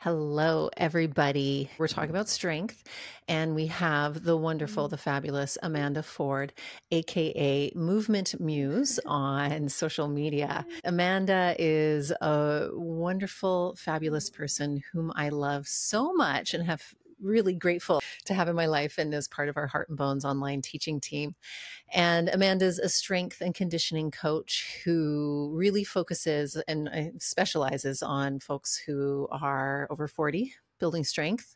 Hello, everybody. We're talking about strength, and we have the wonderful, the fabulous Amanda Ford, aka Movement Muse, on social media. Amanda is a wonderful, fabulous person whom I love so much and have really grateful to have in my life and as part of our Heart and Bones online teaching team. And Amanda's a strength and conditioning coach who really focuses and specializes on folks who are over 40, building strength,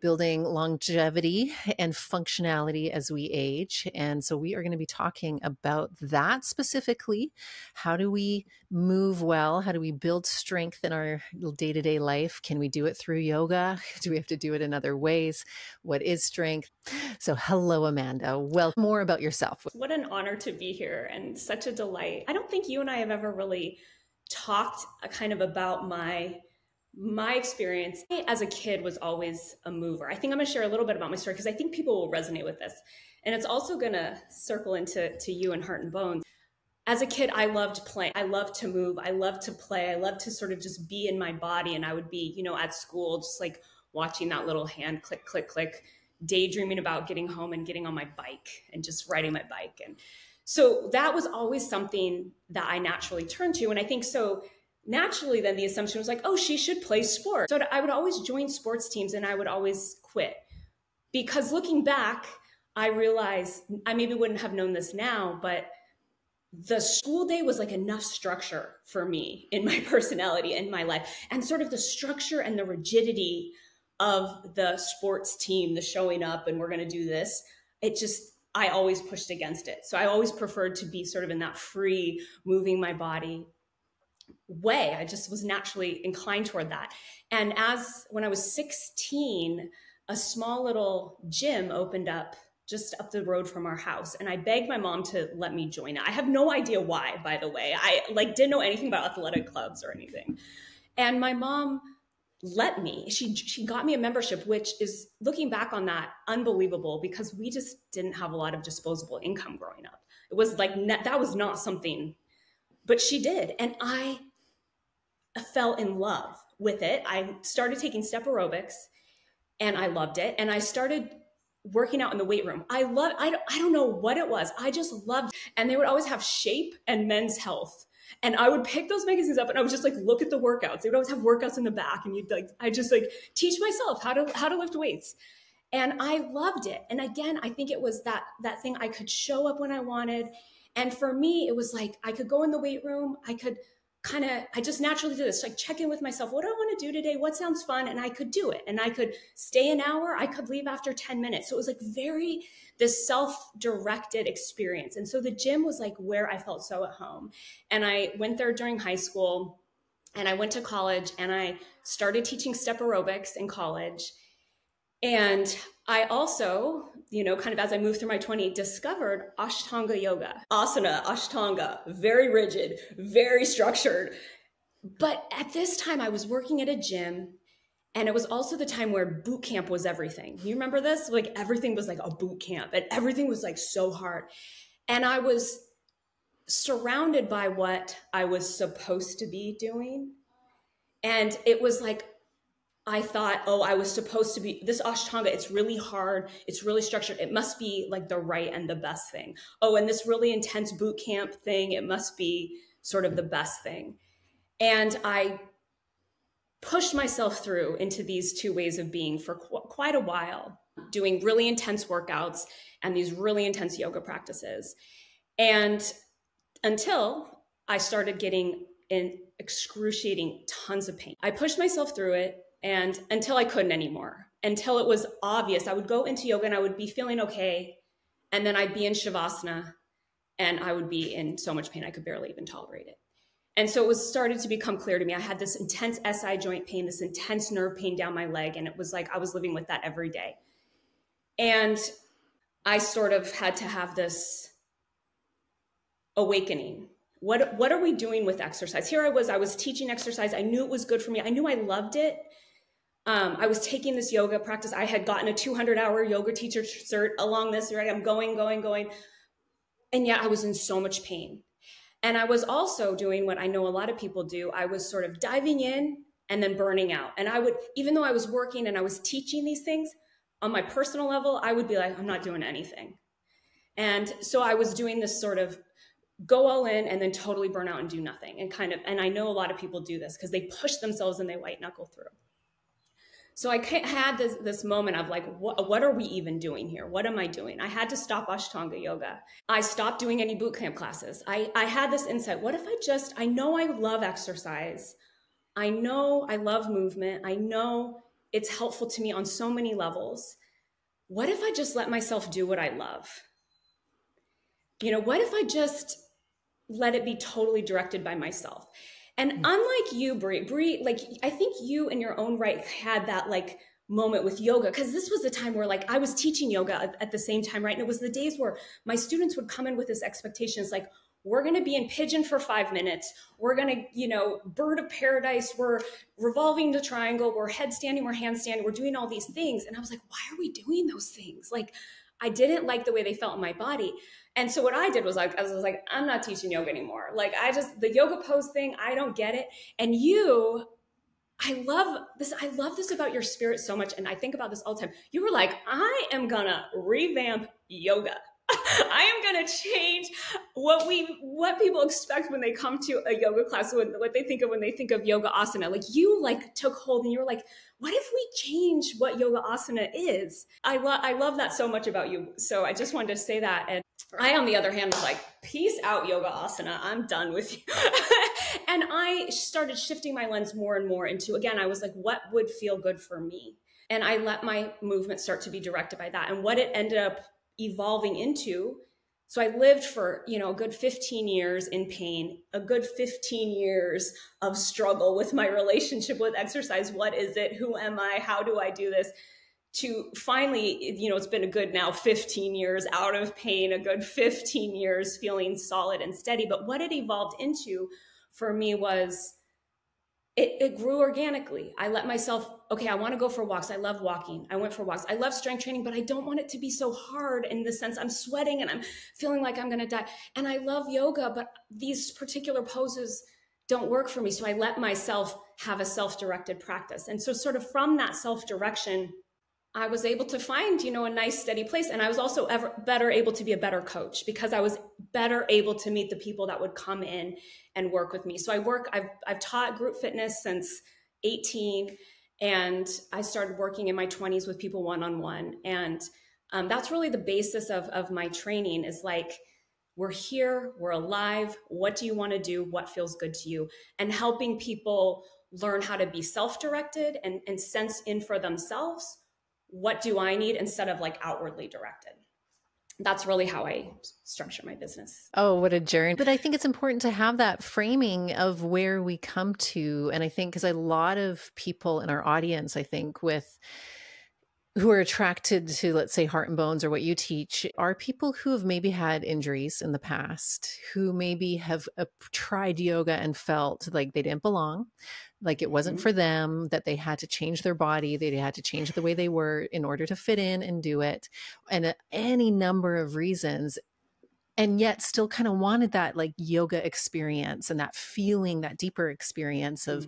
building longevity and functionality as we age. And so we are going to be talking about that specifically. How do we move well? How do we build strength in our day-to-day life? Can we do it through yoga? Do we have to do it in other ways? What is strength? So hello, Amanda. Well, more about yourself. What an honor to be here and such a delight. I don't think you and I have ever really talked kind of about my experience. I, as a kid, was always a mover. I think I'm going to share a little bit about my story because I think people will resonate with this. And it's also going to circle into you and Heart and Bones. As a kid, I loved playing. I loved to move. I loved to play. I loved to sort of just be in my body. And I would be, at school, just like watching that little hand click, click, click, daydreaming about getting home and getting on my bike and just riding my bike. And so that was always something that I naturally turned to. And I think so naturally then the assumption was like, oh, she should play sport. So I would always join sports teams and I would always quit. Because looking back, I realized I maybe wouldn't have known this now, but the school day was like enough structure for me in my personality and my life. And sort of the structure and the rigidity of the sports team, the showing up and we're going to do this, I always pushed against it. So I always preferred to be sort of in that free, moving my body way. I just was naturally inclined toward that. And when I was 16, a small little gym opened up just up the road from our house. And I begged my mom to let me join it. I have no idea why, by the way. I didn't know anything about athletic clubs or anything. And my mom let me. She got me a membership, which is, looking back on that, unbelievable because we just didn't have a lot of disposable income growing up. It was like, that was not something, but she did. And I fell in love with it. I started taking step aerobics and I loved it. And I started working out in the weight room. I don't know what it was. I just loved it. And they would always have Shape and Men's Health. And I would pick those magazines up and I would just look at the workouts. They would always have workouts in the back and I just teach myself how to lift weights. And I loved it. And again, I think it was that thing. I could show up when I wanted. And for me, it was like, I could go in the weight room. I just naturally do this, check in with myself. What do I want to do today? What sounds fun? And I could do it. And I could stay an hour. I could leave after 10 minutes. So it was this self-directed experience. And so the gym was where I felt so at home. And I went there during high school and I went to college and I started teaching step aerobics in college. And I also, kind of as I moved through my 20s, discovered Ashtanga yoga. Asana, Ashtanga, very rigid, very structured. But at this time, I was working at a gym, and it was also the time where boot camp was everything. You remember this? Everything was a boot camp, and everything was so hard. And I was surrounded by what I was supposed to be doing. And it was I thought, oh, I was supposed to be this Ashtanga. It's really hard. It's really structured. It must be the right and the best thing. Oh, and this really intense boot camp thing, it must be sort of the best thing. And I pushed myself through into these two ways of being for quite a while, doing really intense workouts and these really intense yoga practices. And until I started getting in excruciating tons of pain. I pushed myself through it. And until I couldn't anymore, until it was obvious, I would go into yoga and I would be feeling okay. And then I'd be in Shavasana and I would be in so much pain, I could barely even tolerate it. And so it started to become clear to me. I had this intense SI joint pain, this intense nerve pain down my leg. And it was I was living with that every day. And I sort of had to have this awakening. What are we doing with exercise? Here I was teaching exercise. I knew it was good for me. I knew I loved it. I was taking this yoga practice. I had gotten a 200-hour yoga teacher cert along this, right? I'm going. And yet I was in so much pain. And I was also doing what I know a lot of people do. I was sort of diving in and then burning out. And I would, even though I was working and I was teaching these things on my personal level, I would be like, I'm not doing anything. And so I was doing this sort of go all in and then totally burn out and do nothing. And I know a lot of people do this because they push themselves and they white knuckle through. So I had this moment of like, what are we even doing here? What am I doing? I had to stop Ashtanga yoga. I stopped doing any boot camp classes. I had this insight. What if I know I love exercise. I know I love movement. I know it's helpful to me on so many levels. What if I just let myself do what I love? What if I just let it be totally directed by myself? And unlike you, Brea, like, I think you in your own right had that like moment with yoga, because this was the time where like I was teaching yoga at the same time, right? And it was the days where my students would come in with this expectations like, we're going to be in pigeon for 5 minutes. We're going to, bird of paradise. We're revolving the triangle. We're headstanding. We're handstanding. We're doing all these things. And I was like, why are we doing those things? Like, I didn't like the way they felt in my body. And so what I did was like, I was like, I'm not teaching yoga anymore. Like the yoga pose thing, I don't get it. And I love this about your spirit so much. And I think about this all the time. You were like, I am gonna revamp yoga. I am going to change what people expect when they come to a yoga class, what they think of when they think of yoga asana. Like you like took hold and you were like, what if we change what yoga asana is? I love that so much about you. So I just wanted to say that. And I, on the other hand, was like, peace out, yoga asana. I'm done with you. And I started shifting my lens more and more into, again, I was like, what would feel good for me? And I let my movement start to be directed by that. And what it ended up evolving into. So I lived for, a good 15 years in pain, a good 15 years of struggle with my relationship with exercise. What is it? Who am I? How do I do this? To finally, it's been a good now 15 years out of pain, a good 15 years feeling solid and steady. But what it evolved into for me was it grew organically. I let myself, okay, I want to go for walks. I love walking. I went for walks. I love strength training, but I don't want it to be so hard in the sense I'm sweating and I'm feeling like I'm going to die. And I love yoga, but these particular poses don't work for me. So I let myself have a self-directed practice. And so sort of from that self-direction, I was able to find, a nice steady place. And I was also better able to be a better coach because I was better able to meet the people that would come in and work with me. So I've taught group fitness since 18, and I started working in my 20s with people one-on-one. And that's really the basis of my training is like, we're here, we're alive. What do you want to do? What feels good to you? And helping people learn how to be self-directed and sense in for themselves. What do I need instead of like outwardly directed? That's really how I structure my business. Oh, what a journey. But I think it's important to have that framing of where we come to. And I think because a lot of people in our audience, I think who are attracted to, let's say, Heart and Bones or what you teach are people who have maybe had injuries in the past, who maybe have tried yoga and felt like they didn't belong, like it wasn't for them, that they had to change their body, they had to change the way they were in order to fit in and do it. And any number of reasons, and yet still kind of wanted that like yoga experience and that feeling, that deeper experience of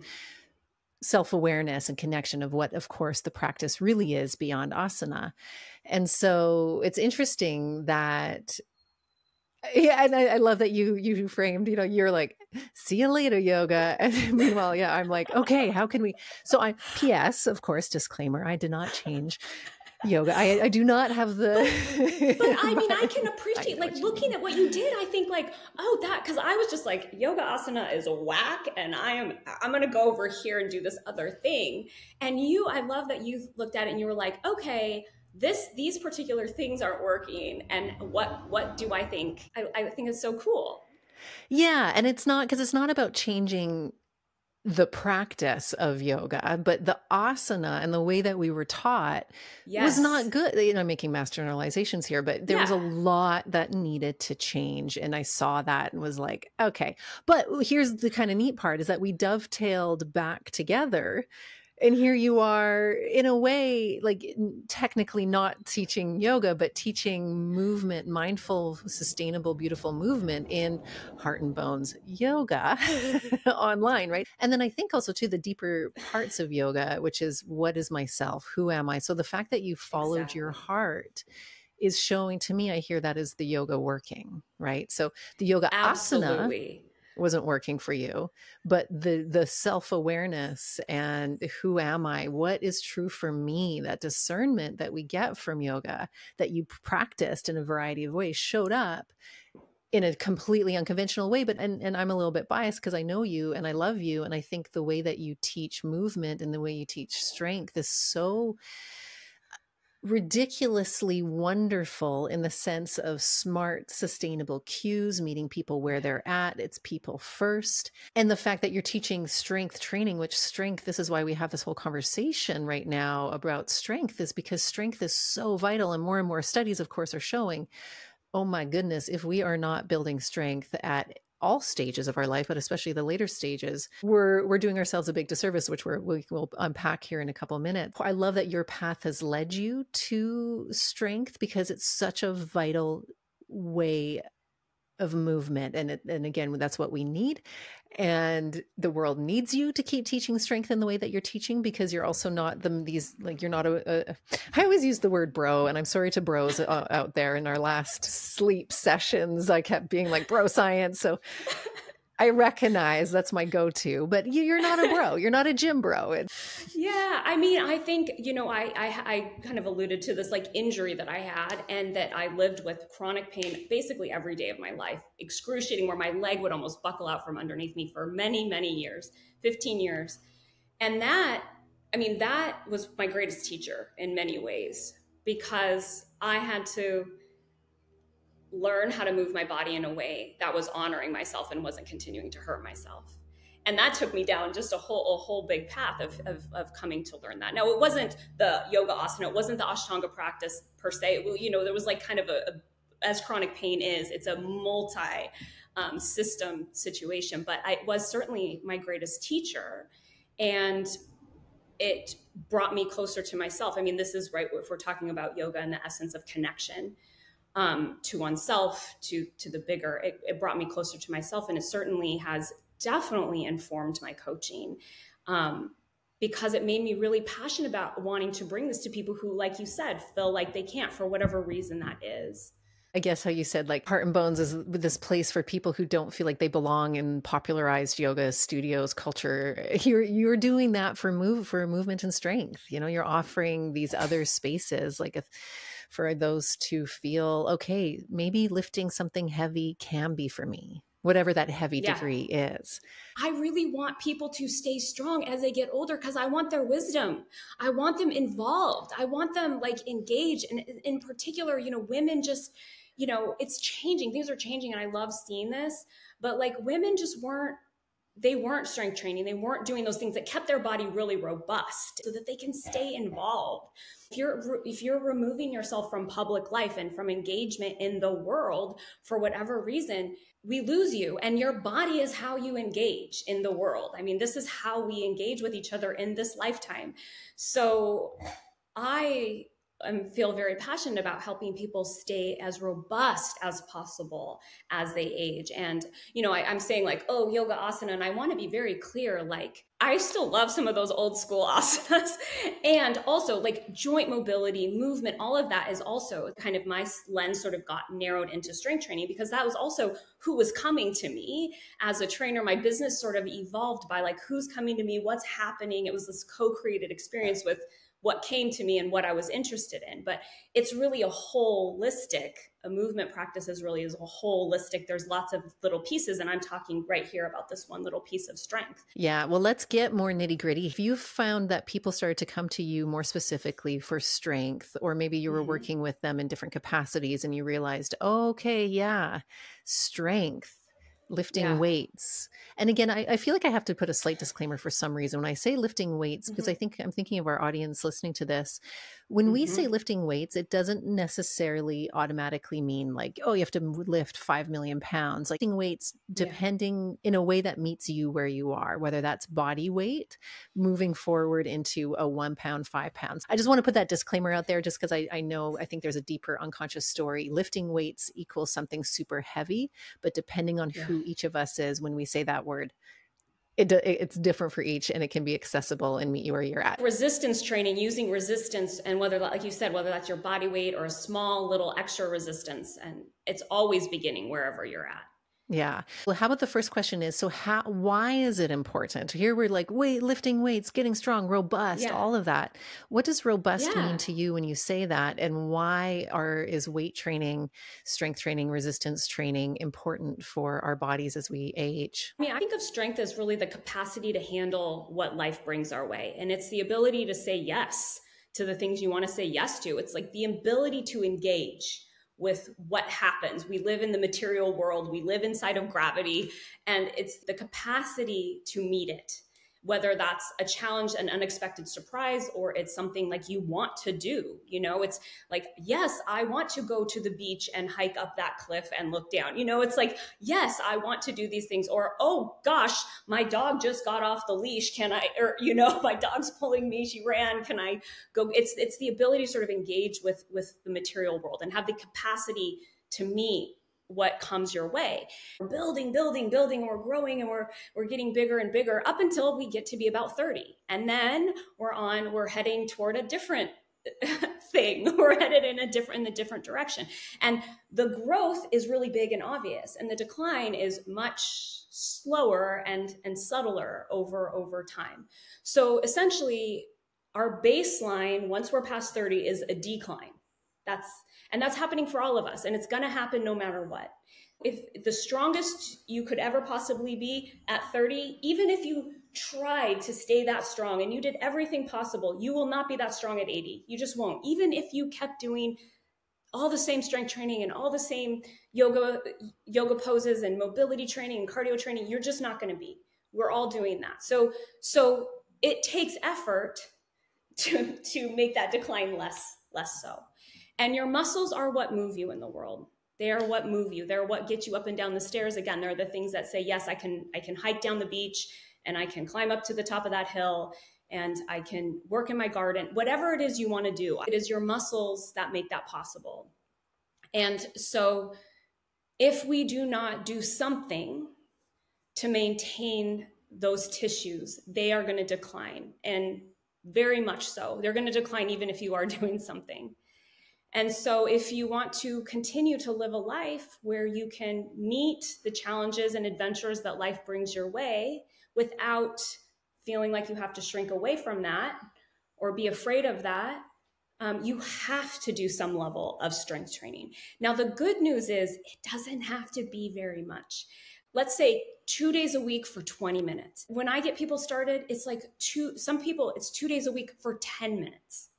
self-awareness and connection of what, of course, the practice really is beyond asana. And so it's interesting that, yeah, and I love that you framed, you're like, see you later, yoga. And meanwhile, yeah, I'm like, okay, how can we? So P.S., of course, disclaimer, I did not change yoga. I do not have the. But I mean, I can appreciate like looking at what you did. I think like, because I was just like, yoga asana is whack, and I'm going to go over here and do this other thing. And I love that you looked at it and you were like, okay, these particular things aren't working. And what do I think? I think it's so cool. Yeah. And it's not about changing the practice of yoga, but the asana and the way that we were taught was not good. I'm making mass generalizations here, but there was a lot that needed to change. And I saw that and was like, okay. But here's the kind of neat part is that we dovetailed back together And here you are, in a way, like technically not teaching yoga, but teaching movement, mindful, sustainable, beautiful movement in Heart and Bones yoga online, right? And then I think also too the deeper parts of yoga, which is what is myself? Who am I? So the fact that you followed your Exactly. heart is showing to me, I hear that is the yoga working, right? So the yoga asana Absolutely. wasn't working for you, but the self-awareness and who am I, what is true for me, that discernment that we get from yoga that you practiced in a variety of ways showed up in a completely unconventional way. But and I'm a little bit biased because I know you and I love you, and I think the way that you teach movement and the way you teach strength is so ridiculously wonderful in the sense of smart, sustainable cues, meeting people where they're at. It's people first. And the fact that you're teaching strength training, which strength, this is why we have this whole conversation right now about strength, is because strength is so vital. And more studies, of course, are showing, oh my goodness, if we are not building strength at all stages of our life, but especially the later stages, we're doing ourselves a big disservice, which we'll unpack here in a couple of minutes. I love that your path has led you to strength because it's such a vital way of movement. And again, that's what we need. And the world needs you to keep teaching strength in the way that you're teaching, because you're also not you're not I always use the word bro, and I'm sorry to bros out there. In our last sleep sessions, I kept being like bro science. So I recognize that's my go-to, but you're not a bro. You're not a gym bro. Yeah, I mean, I think, I kind of alluded to this like injury that I had and that I lived with chronic pain basically every day of my life, excruciating, where my leg would almost buckle out from underneath me for many, many years, 15 years. And that was my greatest teacher in many ways, because I had to learn how to move my body in a way that was honoring myself and wasn't continuing to hurt myself. And that took me down just a whole big path of coming to learn that. Now, it wasn't the yoga asana, it wasn't the Ashtanga practice per se. There was like kind of as chronic pain is, it's a multi system situation, but it was certainly my greatest teacher. And it brought me closer to myself. I mean, this is right, if we're talking about yoga and the essence of connection, to oneself, to the bigger, it brought me closer to myself. And it certainly has definitely informed my coaching, because it made me really passionate about wanting to bring this to people who, like you said, feel like they can't for whatever reason that is. I guess how you said, like, Heart and Bones is this place for people who don't feel like they belong in popularized yoga studios culture. You're doing that for movement and strength. You're offering these other spaces, for those to feel, okay, maybe lifting something heavy can be for me, whatever that heavy Yeah. degree is. I really want people to stay strong as they get older, because I want their wisdom. I want them involved. I want them engaged. And in particular, women just, it's changing. Things are changing. And I love seeing this, but women just they weren't strength training. They weren't doing those things that kept their body really robust so that they can stay involved. If you're removing yourself from public life and from engagement in the world for whatever reason, we lose you. And your body is how you engage in the world. I mean, this is how we engage with each other in this lifetime. So I feel very passionate about helping people stay as robust as possible as they age. And, I'm saying oh, yoga asana. And I want to be very clear, I still love some of those old school asanas. And also joint mobility, movement, all of that is also kind of my lens sort of got narrowed into strength training, because that was also who was coming to me as a trainer. My business sort of evolved by who's coming to me, what's happening. It was this co-created experience with what came to me and what I was interested in. But it's really a movement practice is a holistic, there's lots of little pieces. And I'm talking right here about this one little piece of strength. Yeah. Well, let's get more nitty gritty. If you found that people started to come to you more specifically for strength, or maybe you were working with them in different capacities and you realized, oh, okay, yeah, strength. lifting Yeah. weights. And again, I feel like I have to put a slight disclaimer for some reason when I say lifting weights, because I think I'm thinking of our audience listening to this. When we say lifting weights, it doesn't necessarily automatically mean like, oh, you have to lift 5 million pounds. Like lifting weights, Yeah. depending in a way that meets you where you are, whether that's body weight, moving forward into a 1 pound, 5 pounds. I just want to put that disclaimer out there just because I think there's a deeper unconscious story. Lifting weights equals something super heavy, but depending on Yeah. who each of us is when we say that word, it's different for each, and it can be accessible and meet you where you're at. Resistance training, using resistance, and whether, like you said, whether that's your body weight or a small little extra resistance, and it's always beginning wherever you're at. Yeah. Well, how about the first question is, so why is it important? Here we're like, lifting weights, getting strong, robust, Yeah. all of that. What does robust Yeah. mean to you when you say that? And why is weight training, strength training, resistance training important for our bodies as we age? I mean, I think of strength as really the capacity to handle what life brings our way. And it's the ability to say yes to the things you want to say yes to. It's like the ability to engage with what happens. We live in the material world, we live inside of gravity, and it's the capacity to meet it. Whether that's a challenge, an unexpected surprise, or it's something like you want to do. You know, it's like, yes, I want to go to the beach and hike up that cliff and look down. You know, it's like, yes, I want to do these things. Or, oh gosh, my dog just got off the leash. Can I, or, you know, my dog's pulling me, she ran. Can I go? It's the ability to sort of engage with the material world and have the capacity to meet what comes your way. We're building, and we're growing, and we're getting bigger and bigger up until we get to be about 30. And then we're heading toward a different thing. We're headed in the different direction. And the growth is really big and obvious. And the decline is much slower and subtler over time. So essentially, our baseline, once we're past 30, is a decline. That's happening for all of us, and it's going to happen no matter what. If the strongest you could ever possibly be at 30, even if you tried to stay that strong and you did everything possible, you will not be that strong at 80. You just won't. Even if you kept doing all the same strength training and all the same yoga poses and mobility training and cardio training, you're just not going to be. We're all doing that. So it takes effort to make that decline less so. And your muscles are what move you in the world. They are what move you. They're what get you up and down the stairs. Again, they're the things that say, yes, I can hike down the beach, and I can climb up to the top of that hill, and I can work in my garden. Whatever it is you want to do, it is your muscles that make that possible. And so if we do not do something to maintain those tissues, they are going to decline, and very much so. They're going to decline even if you are doing something. And so if you want to continue to live a life where you can meet the challenges and adventures that life brings your way without feeling like you have to shrink away from that or be afraid of that, you have to do some level of strength training. Now, the good news is it doesn't have to be very much. Let's say 2 days a week for 20 minutes. When I get people started, it's like some people, it's 2 days a week for 10 minutes.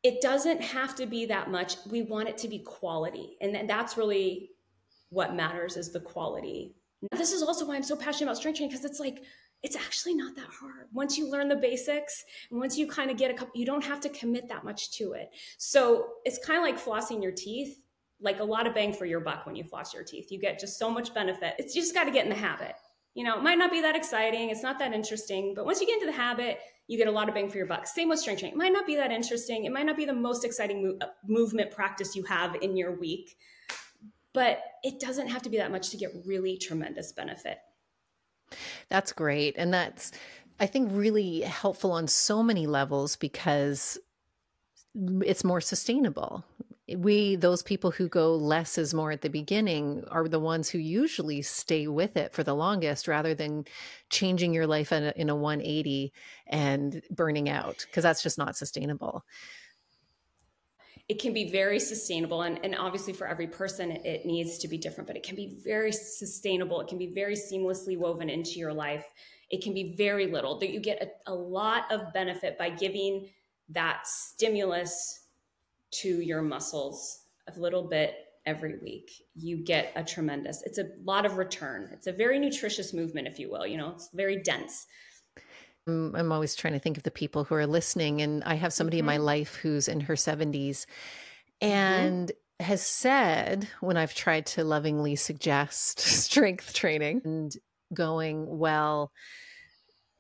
It doesn't have to be that much. We want it to be quality. And that's really what matters, is the quality. This is also why I'm so passionate about strength training, because it's like, it's actually not that hard. Once you learn the basics, and once you kind of get you don't have to commit that much to it. So it's kind of like flossing your teeth, like a lot of bang for your buck when you floss your teeth. You get just so much benefit. You just got to get in the habit. You know, it might not be that exciting. It's not that interesting, but once you get into the habit, you get a lot of bang for your buck. Same with strength training. It might not be that interesting. It might not be the most exciting movement practice you have in your week, but it doesn't have to be that much to get really tremendous benefit. That's great. And that's, I think, really helpful on so many levels because it's more sustainable. Those people who go less is more at the beginning are the ones who usually stay with it for the longest, rather than changing your life in a 180 and burning out, because that's just not sustainable. It can be very sustainable. And obviously for every person, it needs to be different, but it can be very sustainable. It can be very seamlessly woven into your life. It can be very little, that you get a lot of benefit by giving that stimulus to your muscles a little bit every week, you get a tremendous, it's a lot of return. It's a very nutritious movement, if you will, it's very dense. I'm always trying to think of the people who are listening, and I have somebody in my life who's in her 70s and has said, when I've tried to lovingly suggest strength training and going, well,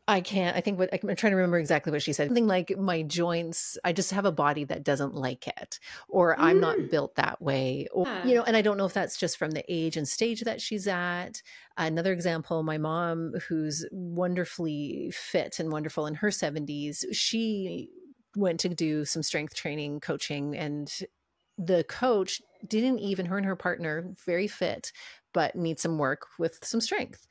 I can't, I think what I'm trying to remember exactly what she said. Something like, my joints, I just have a body that doesn't like it, or I'm not built that way, or, and I don't know if that's just from the age and stage that she's at. Another example, my mom, who's wonderfully fit and wonderful in her 70s, she went to do some strength training coaching, and the coach didn't even, her and her partner, very fit, but need some work with some strength.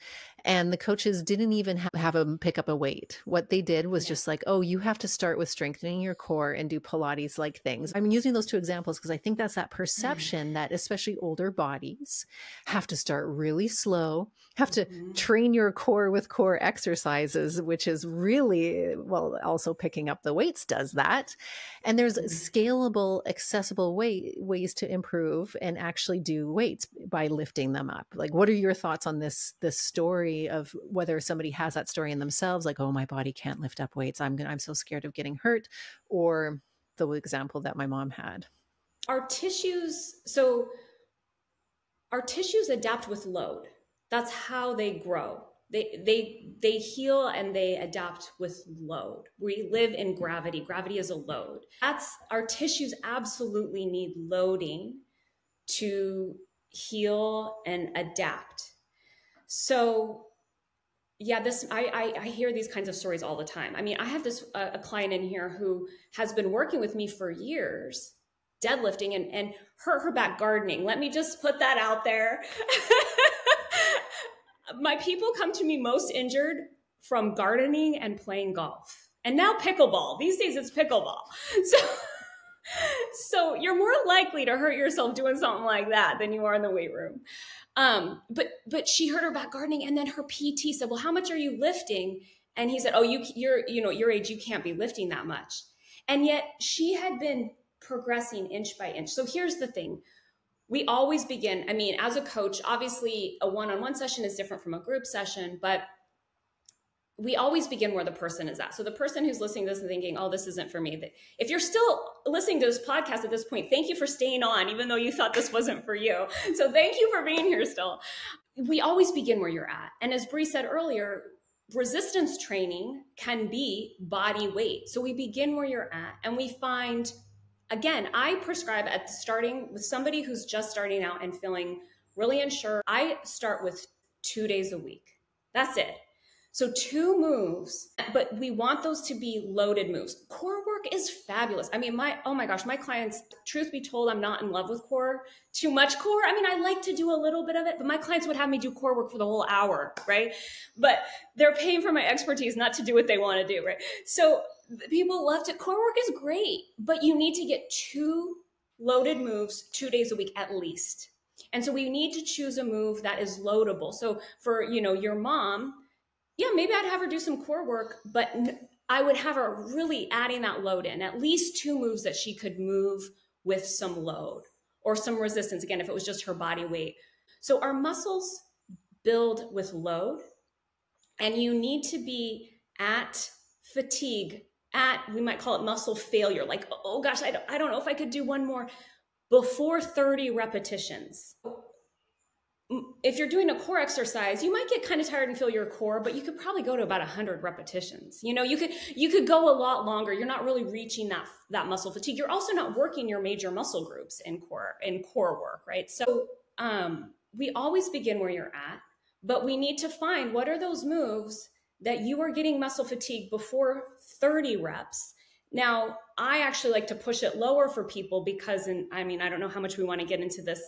And the coaches didn't even have them pick up a weight. What they did was just like, oh, you have to start with strengthening your core and do Pilates like things. I'm using those two examples because I think that's that perception that especially older bodies have to start really slow, have to train your core with core exercises, which is really, well, also picking up the weights does that. And there's scalable, accessible ways to improve and actually do weights by lifting them up. Like, what are your thoughts on this story of whether somebody has that story in themselves, like, oh, my body can't lift up weights, I'm so scared of getting hurt, or the example that my mom had? Our tissues adapt with load. That's how they grow. They heal and they adapt with load. We live in gravity. Gravity is a load. Our tissues absolutely need loading to heal and adapt. So yeah, I hear these kinds of stories all the time. I mean, I have a client in here who has been working with me for years, deadlifting and hurt her back gardening. Let me just put that out there. My people come to me most injured from gardening and playing golf. And now pickleball. These days it's pickleball. So you're more likely to hurt yourself doing something like that than you are in the weight room. But she hurt her back gardening, and then her PT said, well, how much are you lifting? And he said, oh, you're your age, you can't be lifting that much. And yet she had been progressing inch by inch. So here's the thing. We always begin, I mean, as a coach, obviously a one-on-one session is different from a group session, but we always begin where the person is at. So the person who's listening to this and thinking, oh, this isn't for me. If you're still listening to this podcast at this point, thank you for staying on, even though you thought this wasn't for you. So thank you for being here still. We always begin where you're at. And as Brea said earlier, resistance training can be body weight. So we begin where you're at, and we find, again, I prescribe at starting with somebody who's just starting out and feeling really unsure. I start with 2 days a week. That's it. So 2 moves, but we want those to be loaded moves. Core work is fabulous. I mean, oh my gosh, my clients, truth be told, I'm not in love with core, too much core. I mean, I like to do a little bit of it, but my clients would have me do core work for the whole hour, right? But they're paying for my expertise, not to do what they want to do, right? So people love it. Core work is great, but you need to get 2 loaded moves 2 days a week at least. And so we need to choose a move that is loadable. So for, your mom, yeah, maybe I'd have her do some core work, but I would have her really adding that load in, at least 2 moves that she could move with some load or some resistance. Again, if it was just her body weight. So our muscles build with load, and you need to be at fatigue, we might call it muscle failure. Like, oh gosh, I don't know if I could do one more before 30 repetitions. If you're doing a core exercise, you might get kind of tired and feel your core, but you could probably go to about 100 repetitions. You could go a lot longer. You're not really reaching that muscle fatigue. You're also not working your major muscle groups in core work, right? So we always begin where you're at, but we need to find what are those moves that you are getting muscle fatigue before 30 reps. Now, I actually like to push it lower for people because, I don't know how much we want to get into this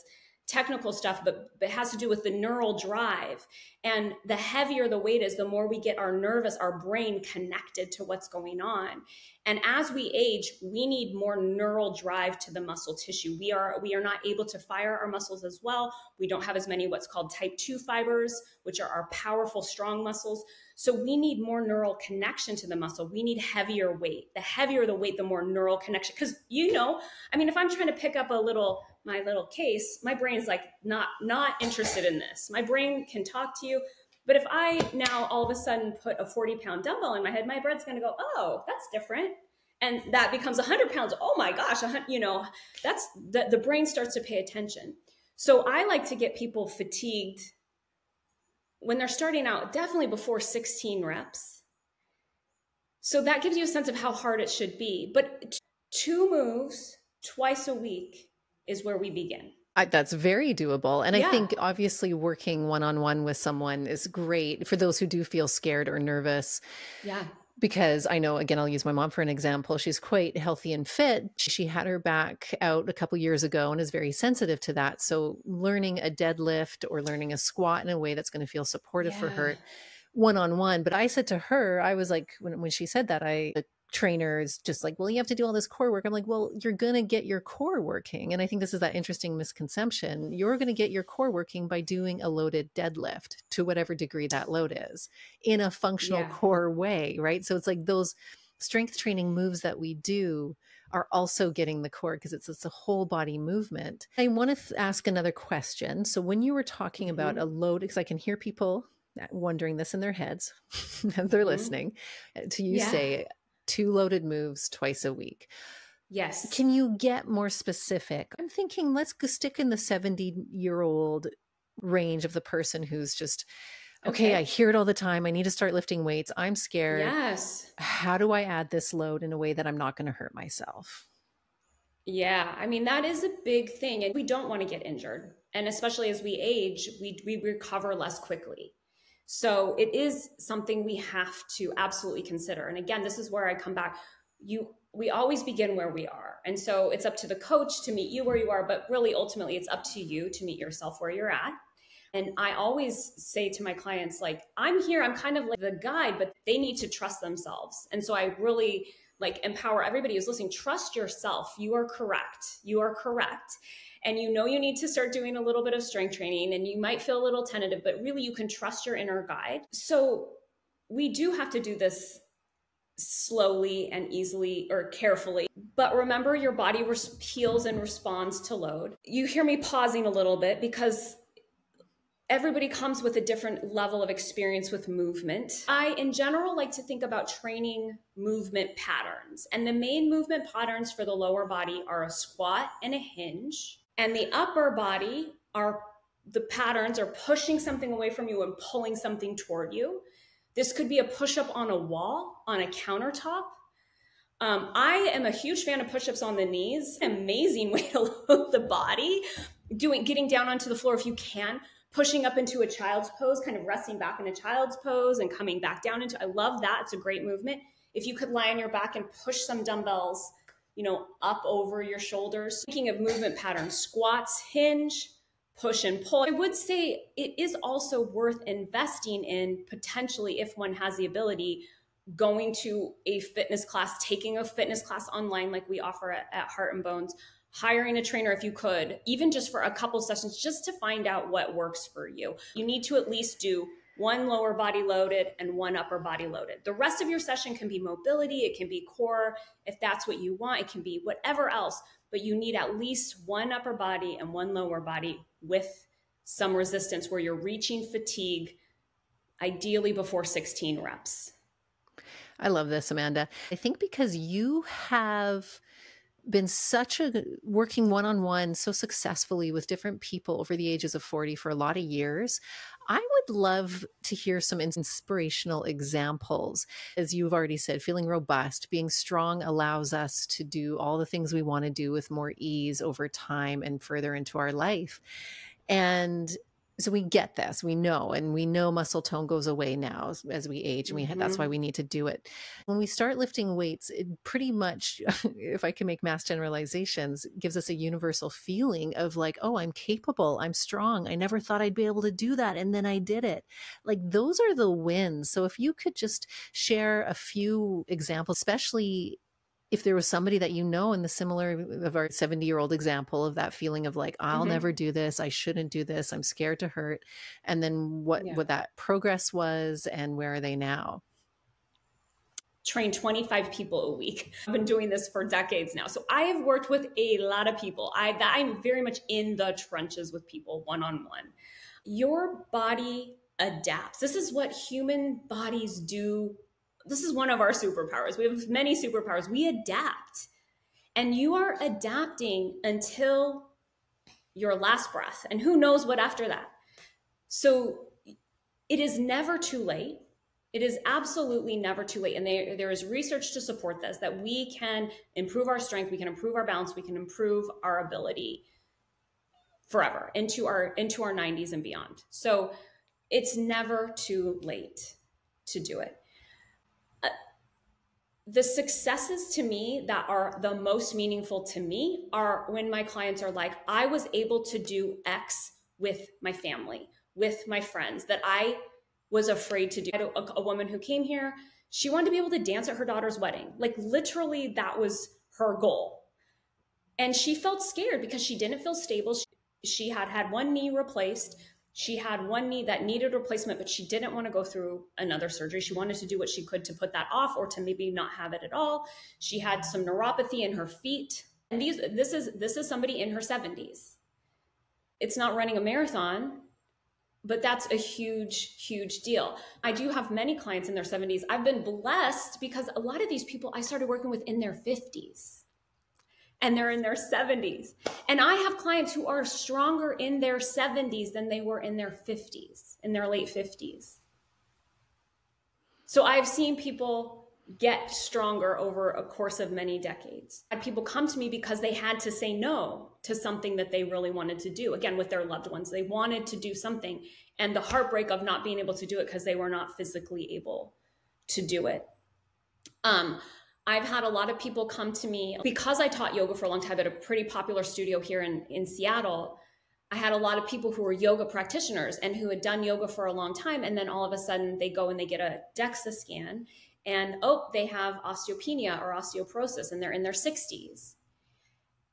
technical stuff, but it has to do with the neural drive. And the heavier the weight is, the more we get our brain connected to what's going on. And as we age, we need more neural drive to the muscle tissue. We are not able to fire our muscles as well. We don't have as many what's called type 2 fibers, which are our powerful, strong muscles. So we need more neural connection to the muscle. We need heavier weight. The heavier the weight, the more neural connection. Because I mean, if I'm trying to pick up my little case, my brain's like not interested in this. My brain can talk to you. But if I now all of a sudden put a 40-pound dumbbell in my head, my brain's going to go, oh, that's different. And that becomes 100 pounds. Oh my gosh, that's the brain starts to pay attention. So I like to get people fatigued when they're starting out, definitely before 16 reps. So that gives you a sense of how hard it should be. But 2 moves twice a week is where we begin. That's very doable. And I think obviously working one-on-one with someone is great for those who do feel scared or nervous. Yeah. Because I know, again, I'll use my mom for an example. She's quite healthy and fit. She had her back out a couple years ago and is very sensitive to that. So learning a deadlift or learning a squat in a way that's going to feel supportive for her one-on-one. But I said to her, I was like, when she said that, the trainer is just like, well, you have to do all this core work. I'm like, well, you're going to get your core working. And I think this is that interesting misconception. You're going to get your core working by doing a loaded deadlift to whatever degree that load is in a functional core way, right? So it's like those strength training moves that we do are also getting the core because it's a whole body movement. I want to ask another question. So when you were talking about a load, because I can hear people wondering this in their heads as they're listening to you say 2 loaded moves twice a week. Yes. Can you get more specific? I'm thinking let's stick in the 70-year-old range of the person who's just, okay, I hear it all the time. I need to start lifting weights. I'm scared. Yes. How do I add this load in a way that I'm not going to hurt myself? Yeah. I mean, that is a big thing. And we don't want to get injured. And especially as we age, we recover less quickly. So it is something we have to absolutely consider. And again, this is where I come back. We always begin where we are. And so it's up to the coach to meet you where you are, but really ultimately it's up to you to meet yourself where you're at. And I always say to my clients, like, I'm here, I'm kind of like the guide, but they need to trust themselves. And so I really empower everybody who's listening, trust yourself. You are correct. You are correct. And you need to start doing a little bit of strength training and you might feel a little tentative, but really you can trust your inner guide. So we do have to do this slowly and easily or carefully, but remember your body heals and responds to load. You hear me pausing a little bit because everybody comes with a different level of experience with movement. I, in general, like to think about training movement patterns. And the main movement patterns for the lower body are a squat and a hinge. And the upper body the patterns are pushing something away from you and pulling something toward you. This could be a push-up on a wall, on a countertop. I am a huge fan of push-ups on the knees. Amazing way to load the body. Getting down onto the floor if you can. Pushing up into a child's pose, kind of resting back in a child's pose and coming back down into, I love that. It's a great movement. If you could lie on your back and push some dumbbells, up over your shoulders. Speaking of movement patterns, squats, hinge, push and pull. I would say it is also worth investing in potentially, if one has the ability, going to a fitness class, taking a fitness class online like we offer at Heart and Bones, hiring a trainer if you could, even just for a couple sessions, just to find out what works for you. You need to at least do 1 lower body loaded and 1 upper body loaded. The rest of your session can be mobility, it can be core, if that's what you want, it can be whatever else, but you need at least 1 upper body and 1 lower body with some resistance where you're reaching fatigue, ideally before 16 reps. I love this, Amanda. I think because you have been working one-on-one so successfully with different people over the ages of 40 for a lot of years, I would love to hear some inspirational examples. As you've already said, feeling robust, being strong allows us to do all the things we want to do with more ease over time and further into our life. And so we get this, we know muscle tone goes away now as we age, and that's why we need to do it. When we start lifting weights, it pretty much, if I can make mass generalizations, gives us a universal feeling of like, oh, I'm capable, I'm strong. I never thought I'd be able to do that. And then I did it. Like those are the wins. So if you could just share a few examples, especially if there was somebody that, in the similar of our 70-year-old example of that feeling of like, I'll never do this, I shouldn't do this, I'm scared to hurt. And then what that progress was, and where are they now? Train 25 people a week. I've been doing this for decades now. So I have worked with a lot of people. I'm very much in the trenches with people one-on-one. Your body adapts. This is what human bodies do. This is one of our superpowers. We have many superpowers. We adapt. And you are adapting until your last breath. And who knows what after that. So it is never too late. It is absolutely never too late. And there is research to support this, that we can improve our strength, we can improve our balance, we can improve our ability forever into our 90s and beyond. So it's never too late to do it. The successes to me that are the most meaningful to me are when my clients are like, I was able to do X with my family, with my friends, that I was afraid to do. I had a woman who came here. She wanted to be able to dance at her daughter's wedding. Like literally that was her goal. And she felt scared because she didn't feel stable. She had one knee replaced. She had one knee that needed replacement, but she didn't want to go through another surgery. She wanted to do what she could to put that off, or to maybe not have it at all. She had some neuropathy in her feet. And this is somebody in her 70s. It's not running a marathon, but that's a huge, huge deal. I do have many clients in their 70s. I've been blessed because a lot of these people I started working with in their 50s and they're in their 70s. And I have clients who are stronger in their 70s than they were in their 50s, in their late 50s. So I've seen people get stronger over a course of many decades. I had people come to me because they had to say no to something that they really wanted to do. Again, with their loved ones, they wanted to do something, and the heartbreak of not being able to do it because they were not physically able to do it. I've had a lot of people come to me because I taught yoga for a long time at a pretty popular studio here in Seattle. I had a lot of people who were yoga practitioners and who had done yoga for a long time. And then all of a sudden they go and they get a DEXA scan, and they have osteopenia or osteoporosis, and they're in their 60s.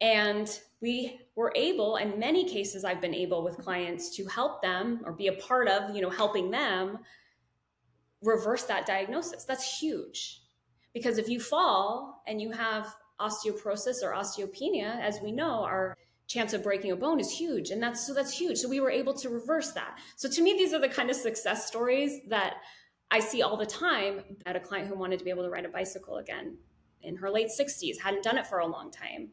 And we were able, in many cases, I've been able with clients to help them or be a part of, helping them reverse that diagnosis. That's huge. Because if you fall and you have osteoporosis or osteopenia, as we know, our chance of breaking a bone is huge. And that's huge. So we were able to reverse that. So to me, these are the kind of success stories that I see all the time. I had a client who wanted to be able to ride a bicycle again in her late 60s, hadn't done it for a long time.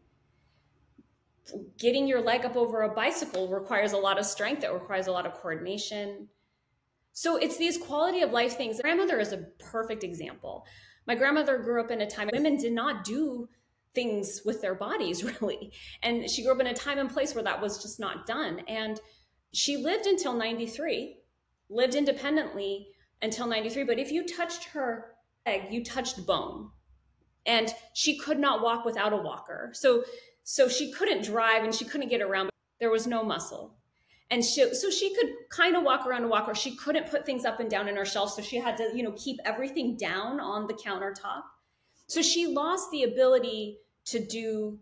Getting your leg up over a bicycle requires a lot of strength. It requires a lot of coordination. So it's these quality of life things. My grandmother is a perfect example. My grandmother grew up in a time when women did not do things with their bodies, really. And she grew up in a time and place where that was just not done. And she lived until 93, lived independently until 93. But if you touched her leg, you touched bone. And she could not walk without a walker. So she couldn't drive and she couldn't get around. But there was no muscle. And so she could kind of walk around a walker. She couldn't put things up and down in her shelf. So she had to, keep everything down on the countertop. So she lost the ability to do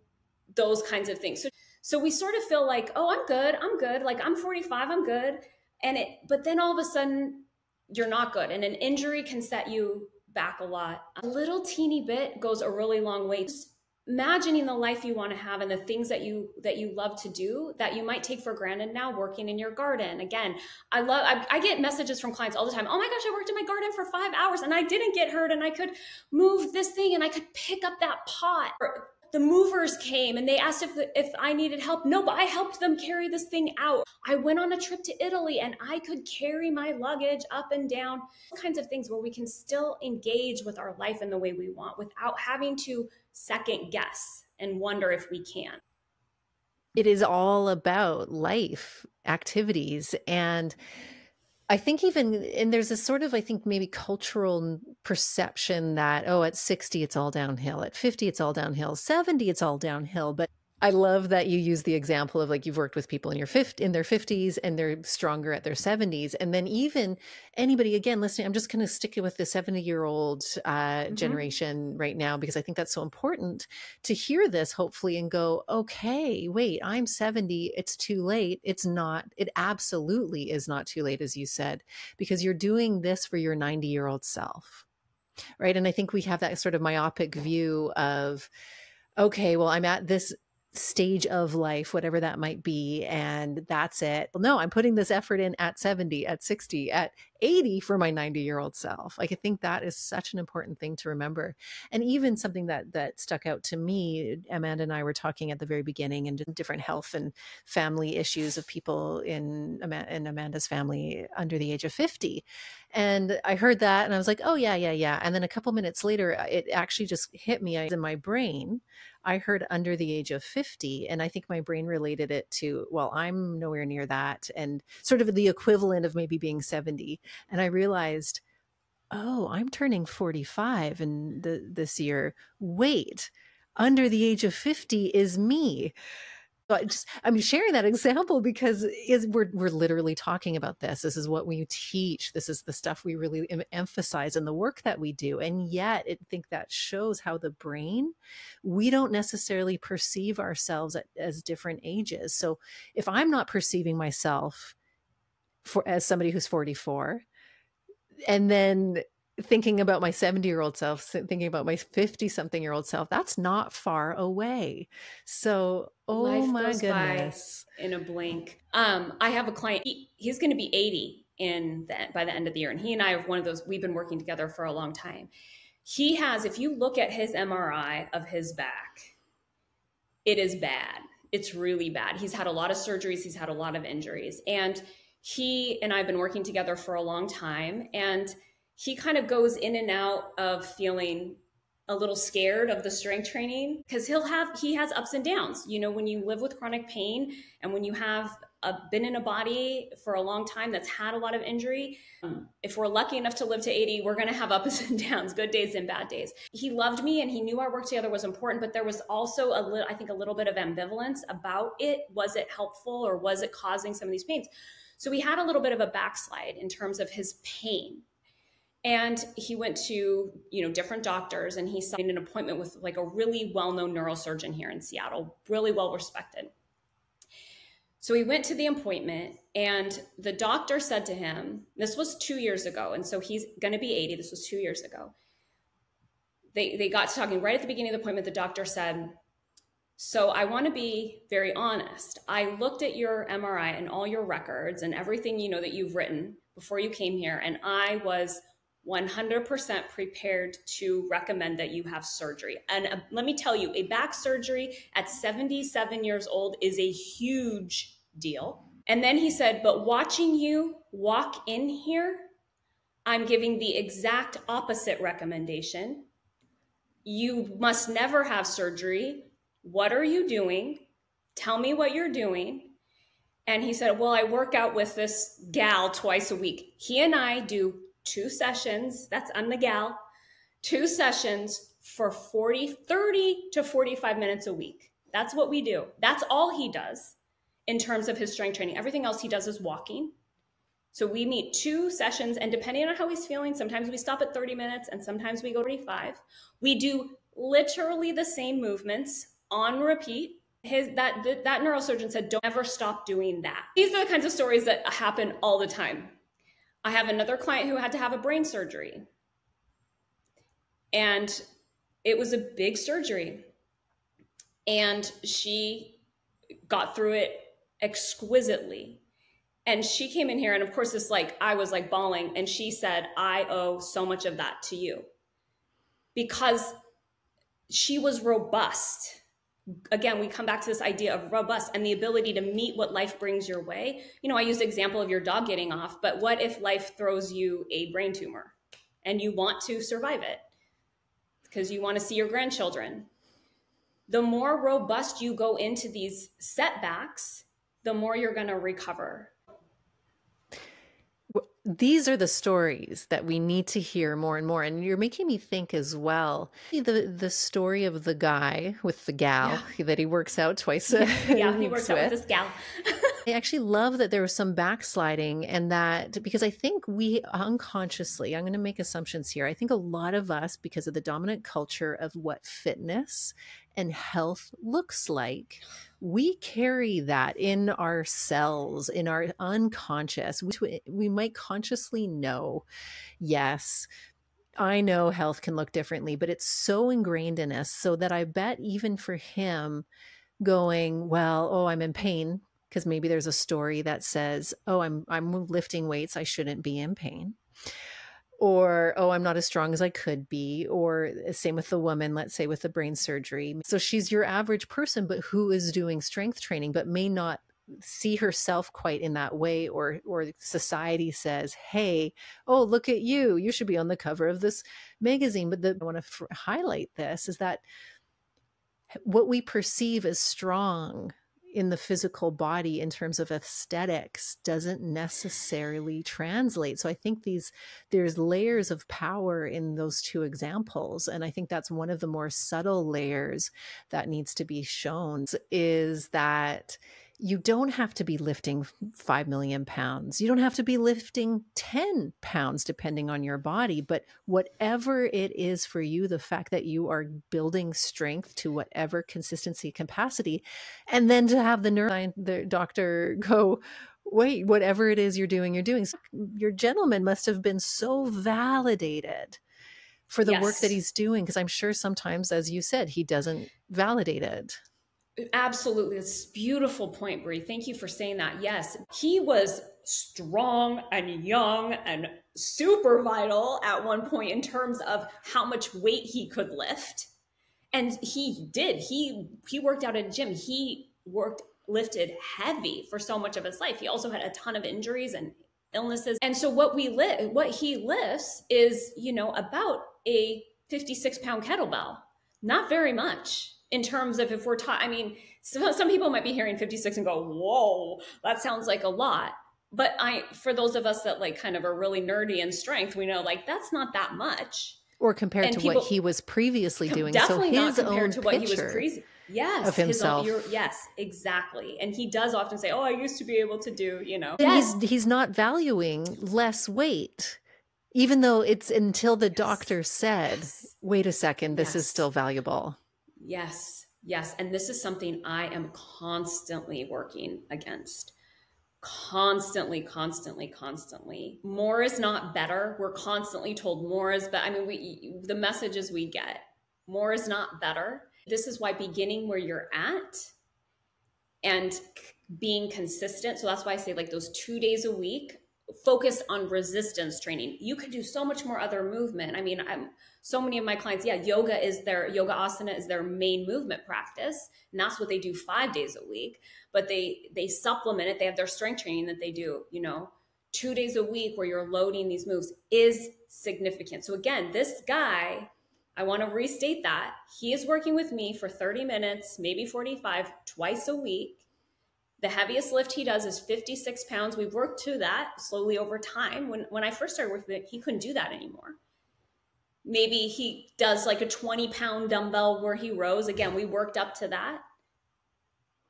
those kinds of things. So we sort of feel like, oh, I'm good. Like I'm 45, I'm good. But then all of a sudden you're not good. And an injury can set you back a lot. A little teeny bit goes a really long way. Just imagining the life you want to have and the things that you love to do that you might take for granted now, working in your garden. Again, I get messages from clients all the time. Oh my gosh, I worked in my garden for 5 hours and I didn't get hurt and I could move this thing and I could pick up that pot. Or the movers came and they asked if I needed help. No, but I helped them carry this thing out. I went on a trip to Italy and I could carry my luggage up and down. All kinds of things where we can still engage with our life in the way we want without having to second guess and wonder if we can. It is all about life, activities. And I think and there's a sort of, I think maybe cultural perception that, at 60, it's all downhill. At 50, it's all downhill. 70, it's all downhill. But I love that you use the example of like you've worked with people in in their 50s and they're stronger at their 70s. And then even anybody again listening, I'm just going to stick with the 70-year-old generation right now because I think that's so important to hear this hopefully and go, okay, wait, I'm 70. It's too late. It's not. It absolutely is not too late, as you said, because you're doing this for your 90-year-old self. Right. And I think we have that sort of myopic view of, okay, well, I'm at this stage of life, whatever that might be, and that's it. Well, no, I'm putting this effort in at 70, at 60, at 80 for my 90-year-old self. Like, I think that is such an important thing to remember. And even something that stuck out to me, Amanda and I were talking at the very beginning and different health and family issues of people in Amanda's family under the age of 50. And I heard that and I was like, oh, yeah, yeah, yeah. And then a couple minutes later, it actually just hit me in my brain. I heard under the age of 50. And I think my brain related it to, well, I'm nowhere near that. And sort of the equivalent of maybe being 70. And I realized, oh, I'm turning 45 in this year. Wait, under the age of 50 is me. So I'm sharing that example because we're literally talking about this. This is what we teach. This is the stuff we really emphasize in the work that we do. And yet I think that shows how the brain, we don't necessarily perceive ourselves as different ages. So if I'm not perceiving myself as somebody who's 44, and then thinking about my 70-year-old self, thinking about my 50-something-year-old self, that's not far away. So, oh Life my goes goodness. by in a blink. I have a client, he's going to be 80 by the end of the year. And he and I are one of those, we've been working together for a long time. He has, if you look at his MRI of his back, it is bad. It's really bad. He's had a lot of surgeries. He's had a lot of injuries. And he and I have been working together for a long time. And he kind of goes in and out of feeling a little scared of the strength training because he has ups and downs. You know, when you live with chronic pain and when you have been in a body for a long time that's had a lot of injury, if we're lucky enough to live to 80, we're going to have ups and downs, good days and bad days. He loved me and he knew our work together was important, but there was also I think a little bit of ambivalence about it. Was it helpful or was it causing some of these pains? So we had a little bit of a backslide in terms of his pain. And he went to, different doctors and he signed an appointment with like a really well-known neurosurgeon here in Seattle, really well respected. So he went to the appointment and the doctor said to him, this was 2 years ago. And so he's going to be 80. This was 2 years ago. They got to talking right at the beginning of the appointment. The doctor said, so I want to be very honest. I looked at your MRI and all your records and everything, that you've written before you came here. And I was 100% prepared to recommend that you have surgery. And let me tell you, a back surgery at 77 years old is a huge deal. And then he said, but watching you walk in here, I'm giving the exact opposite recommendation. You must never have surgery. What are you doing? Tell me what you're doing. And he said, well, I work out with this gal twice a week. He and I do 2 sessions, I'm the gal, 2 sessions for 30 to 45 minutes a week. That's what we do. That's all he does in terms of his strength training. Everything else he does is walking. So we meet 2 sessions and depending on how he's feeling, sometimes we stop at 30 minutes and sometimes we go 45. We do literally the same movements on repeat. That neurosurgeon said, don't ever stop doing that. These are the kinds of stories that happen all the time. I have another client who had to have a brain surgery. And it was a big surgery. And she got through it exquisitely. And she came in here and of course I was bawling and she said, I owe so much of that to you. Because she was robust. Again, we come back to this idea of robust and the ability to meet what life brings your way. I use the example of your dog getting off, but what if life throws you a brain tumor and you want to survive it because you want to see your grandchildren? The more robust you go into these setbacks, the more you're going to recover. these are the stories that we need to hear more and more. And you're making me think as well, the story of the guy with the gal that he works out twice a Yeah, he week works out with this gal. I actually love that there was some backsliding, and that because I think we unconsciously, I'm going to make assumptions here. I think a lot of us, because of the dominant culture of what fitness and health looks like, we carry that in our cells, in our unconscious, which we might consciously know. Yes, I know health can look differently, but it's so ingrained in us, so that I bet even for him going, well, oh, I'm in pain, because maybe there's a story that says, oh, I'm lifting weights, I shouldn't be in pain. Or, oh, I'm not as strong as I could be. Or same with the woman, let's say with the brain surgery. So she's your average person, but who is doing strength training, but may not see herself quite in that way, or society says, hey, oh, look at you, you should be on the cover of this magazine. But I want to highlight this is that what we perceive as strong in the physical body in terms of aesthetics doesn't necessarily translate. So I think there's layers of power in those two examples. And I think that's one of the more subtle layers that needs to be shown, is that you don't have to be lifting 5 million pounds. You don't have to be lifting 10 pounds, depending on your body. But whatever it is for you, the fact that you are building strength to whatever consistency capacity, and then to have the doctor go, wait, whatever it is you're doing. So your gentleman must have been so validated for the work that he's doing. Because I'm sure sometimes, as you said, he doesn't validate it. Absolutely. It's a beautiful point, Brea. Thank you for saying that. Yes, he was strong and young and super vital at one point in terms of how much weight he could lift. And he did. He worked out in a gym. He lifted heavy for so much of his life. He also had a ton of injuries and illnesses. And so what he lifts is, about a 56-pound kettlebell. Not very much. In terms of if we're some people might be hearing 56 and go, whoa, that sounds like a lot. But for those of us that kind of are really nerdy in strength, we know that's not that much. Or compared to what he was previously doing. Definitely so not compared to what he was previously. Yes. Of himself. Yes, exactly. And he does often say, oh, I used to be able to do, And he's not valuing less weight. Even though it's until the doctor said, wait a second, this is still valuable. Yes. And this is something I am constantly working against. Constantly. More is not better. We're constantly told more is better. The messages we get, more is not better. This is why beginning where you're at and being consistent. So that's why I say those 2 days a week, focus on resistance training. You could do so much more other movement. So many of my clients, yoga asana is their main movement practice. And that's what they do 5 days a week, but they supplement it. They have their strength training that they do, 2 days a week where you're loading these moves is significant. So again, this guy, I want to restate that he is working with me for 30 minutes, maybe 45, twice a week. The heaviest lift he does is 56 pounds. We've worked to that slowly over time. When I first started working with him, he couldn't do that anymore. Maybe he does a 20-pound dumbbell where he rows. Again, we worked up to that.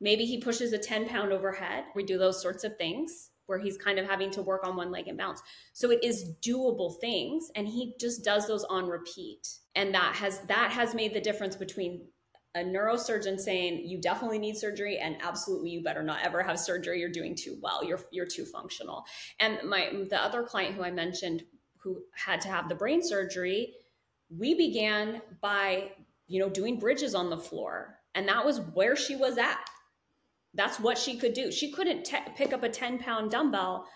Maybe he pushes a 10-pound overhead. We do those sorts of things where he's kind of having to work on one leg and bounce. So it is doable things, and he just does those on repeat. And that has made the difference between a neurosurgeon saying you definitely need surgery and absolutely you better not ever have surgery. You're doing too well. You're too functional. And the other client who I mentioned who had to have the brain surgery, we began by, doing bridges on the floor. And that was where she was at. That's what she could do. She couldn't pick up a 10-pound dumbbell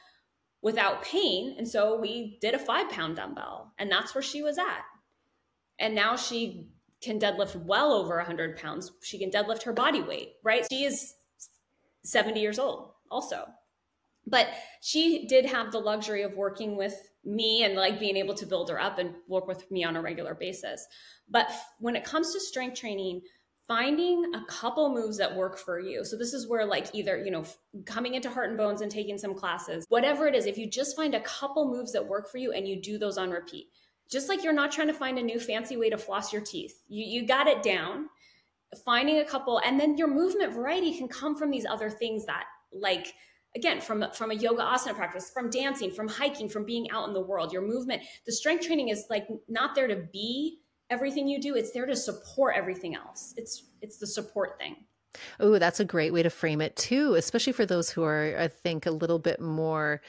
without pain. And so we did a 5-pound dumbbell, and that's where she was at. And now she can deadlift well over 100 pounds. She can deadlift her body weight, right? She is 70 years old also. But she did have the luxury of working with me and being able to build her up and work with me on a regular basis. But when it comes to strength training, finding a couple moves that work for you. So this is where like either, coming into Heart and Bones and taking some classes, whatever it is, if you just find a couple moves that work for you and you do those on repeat, just like you're not trying to find a new fancy way to floss your teeth, you got it down, finding a couple, and then your movement variety can come from these other things that, like, again, from a yoga asana practice, from dancing, from hiking, from being out in the world. Your movement, the strength training is like not there to be everything you do, it's there to support everything else. It's the support thing. Oh, that's a great way to frame it too, especially for those who are, I think, a little bit more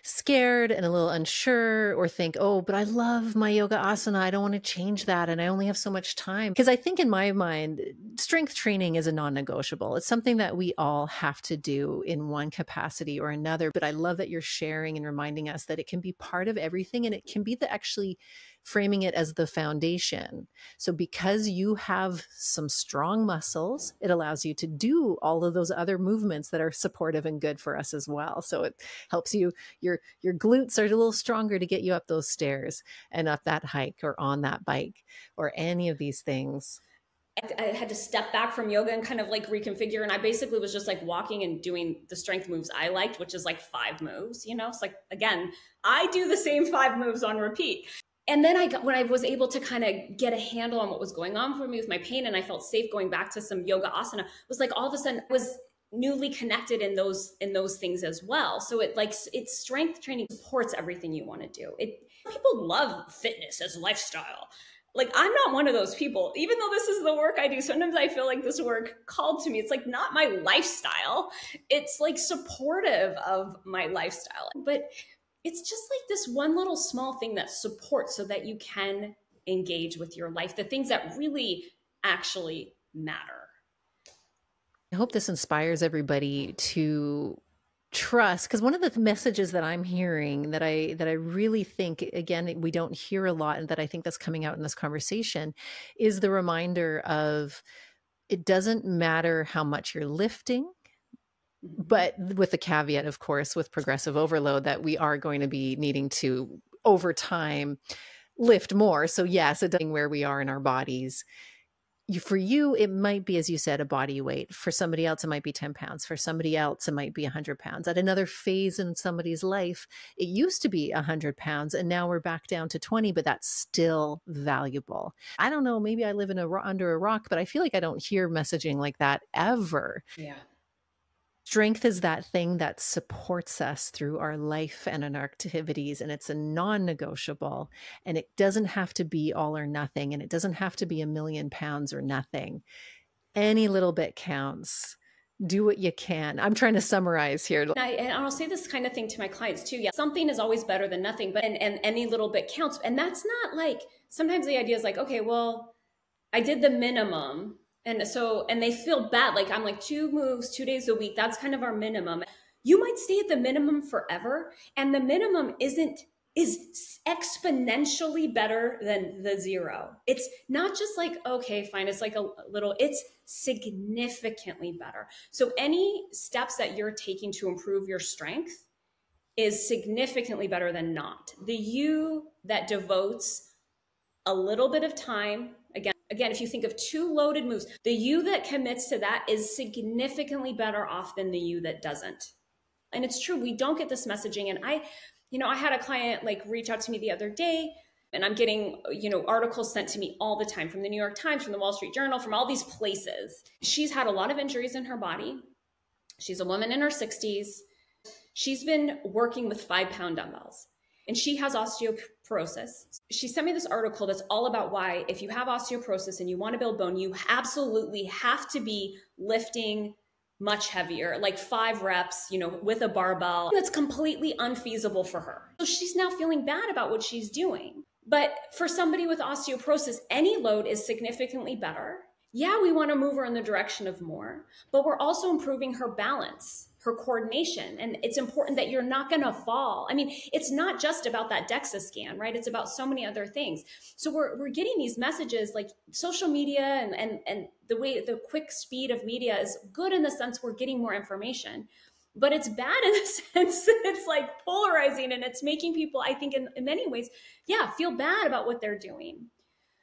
scared and a little unsure, or think, oh, but I love my yoga asana, I don't want to change that, and I only have so much time. Because I think in my mind, strength training is a non-negotiable. It's something that we all have to do in one capacity or another. But I love that you're sharing and reminding us that it can be part of everything, and it can be the actually framing it as the foundation. So because you have some strong muscles, it allows you to do all of those other movements that are supportive and good for us as well. So it helps you, your glutes are a little stronger to get you up those stairs and up that hike or on that bike or any of these things. I had to step back from yoga and kind of like reconfigure. And I basically was just like walking and doing the strength moves I liked, which is like 5 moves, It's like, again, I do the same 5 moves on repeat. And then when I was able to kind of get a handle on what was going on for me with my pain, and I felt safe going back to some yoga asana, it was like all of a sudden I was newly connected in those things as well. So it's strength training supports everything you want to do. People love fitness as a lifestyle. Like, I'm not one of those people, even though this is the work I do. Sometimes I feel like this work called to me. It's like not my lifestyle. It's like supportive of my lifestyle. But it's just like this one little small thing that supports so that you can engage with your life, the things that really actually matter. I hope this inspires everybody to trust, because one of the messages that I'm hearing that I really think, again, we don't hear a lot, and that I think that's coming out in this conversation, is the reminder of it doesn't matter how much you're lifting, but with the caveat, of course, with progressive overload, that we are going to be needing to, over time, lift more. So yes, it does where we are in our bodies. For you, it might be, as you said, a body weight. For somebody else, it might be 10 pounds. For somebody else, it might be 100 pounds. At another phase in somebody's life, it used to be 100 pounds, and now we're back down to 20, but that's still valuable. I don't know, maybe I live under a rock, but I feel like I don't hear messaging like that ever. Yeah. Strength is that thing that supports us through our life and in our activities, and it's a non-negotiable, and it doesn't have to be all or nothing, and it doesn't have to be 1,000,000 pounds or nothing. Any little bit counts. Do what you can. I'm trying to summarize here. And I'll say this kind of thing to my clients too. Yeah, something is always better than nothing, but and any little bit counts. And that's not like, sometimes the idea is like, okay, well, I did the minimum. And they feel bad. Like, I'm like 2 moves, 2 days a week. That's kind of our minimum. You might stay at the minimum forever. And the minimum is exponentially better than the 0. It's not just like, okay, fine. It's like a little, it's significantly better. So any steps that you're taking to improve your strength is significantly better than not. The you that devotes a little bit of time, Again, if you think of 2 loaded moves, the you that commits to that is significantly better off than the you that doesn't. And it's true, we don't get this messaging. And I had a client like reach out to me the other day, and I'm getting, articles sent to me all the time from the New York Times, from the Wall Street Journal, from all these places. She's had a lot of injuries in her body. She's a woman in her 60s. She's been working with 5-pound dumbbells, and she has osteoporosis. She sent me this article that's all about why, if you have osteoporosis and you want to build bone, you absolutely have to be lifting much heavier, like 5 reps, with a barbell. That's completely unfeasible for her. So she's now feeling bad about what she's doing. But for somebody with osteoporosis, any load is significantly better. Yeah, we want to move her in the direction of more, but we're also improving her balance, her coordination. And it's important that you're not going to fall. I mean, it's not just about that DEXA scan, right? It's about so many other things. So we're getting these messages, like social media and the quick speed of media is good in the sense we're getting more information, but it's bad in the sense that it's like polarizing, and it's making people, I think in many ways, feel bad about what they're doing.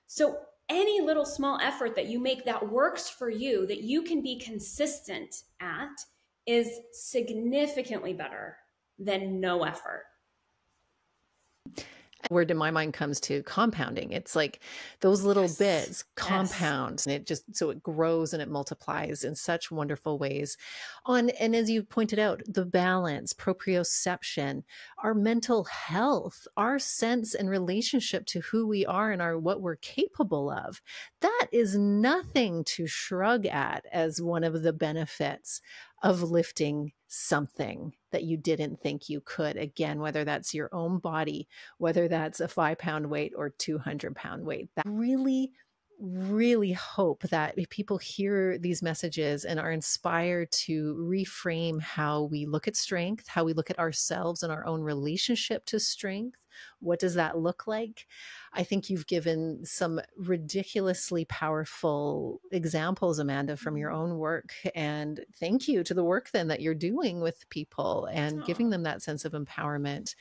So any little small effort that you make that works for you, that you can be consistent at, is significantly better than no effort. Word in my mind comes to compounding. It's like those little bits compound, and it just, so it grows and it multiplies in such wonderful ways. And as you pointed out, the balance, proprioception, our mental health, our sense and relationship to who we are and what we're capable of. That is nothing to shrug at as one of the benefits of lifting something that you didn't think you could. Again, whether that's your own body, whether that's a 5-pound weight or 200-pound weight. That really hope that if people hear these messages and are inspired to reframe how we look at strength, how we look at ourselves and our own relationship to strength. What does that look like? I think you've given some ridiculously powerful examples, Amanda, from your own work. And thank you to the work then that you're doing with people and giving them that sense of empowerment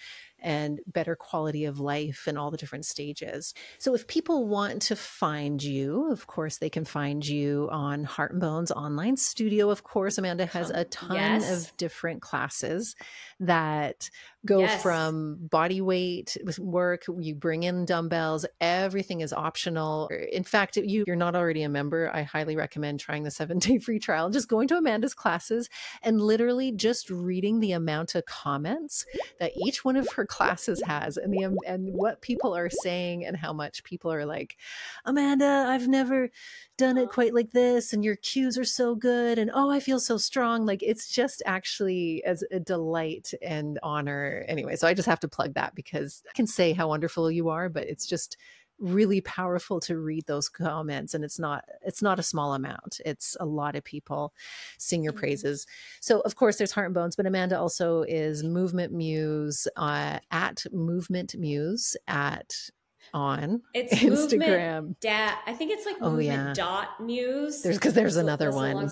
and better quality of life in all the different stages. So if people want to find you, of course, they can find you on Heart and Bones Online Studio. Of course, Amanda has a ton of different classes that go from body weight work. You bring in dumbbells. Everything is optional. In fact, if you're not already a member, I highly recommend trying the 7-day free trial, just going to Amanda's classes and literally just reading the amount of comments that each one of her classes has, and what people are saying, and how much people are like, Amanda, I've never done it quite like this, and your cues are so good, and oh, I feel so strong. Like, it's just actually as a delight and honor. Anyway, so I just have to plug that, because I can say how wonderful you are, but it's just really powerful to read those comments. And it's not a small amount. It's a lot of people sing your praises. So of course there's Heart and Bones, but Amanda also is Movement Muse, at Movement Muse on it's Instagram. I think it's like movement.muse. There's another one.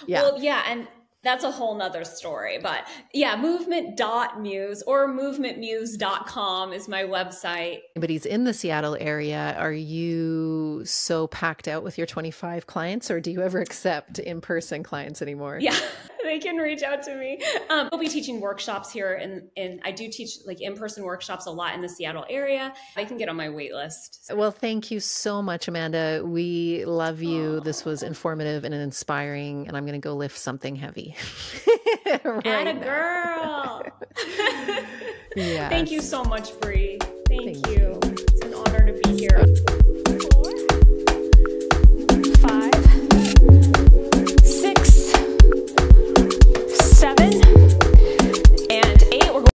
Well, yeah. And that's a whole nother story, but yeah, movement.muse or movementmuse.com is my website. But he's in the Seattle area. Are you so packed out with your 25 clients, or do you ever accept in-person clients anymore? Yeah, they can reach out to me. I'll be teaching workshops here, and I do teach like in-person workshops a lot in the Seattle area. I can get on my wait list. Well, thank you so much, Amanda. We love you. This was informative and inspiring, and I'm going to go lift something heavy. Atta girl. Yes. Thank you so much, Brea. Thank you. It's an honor to be here.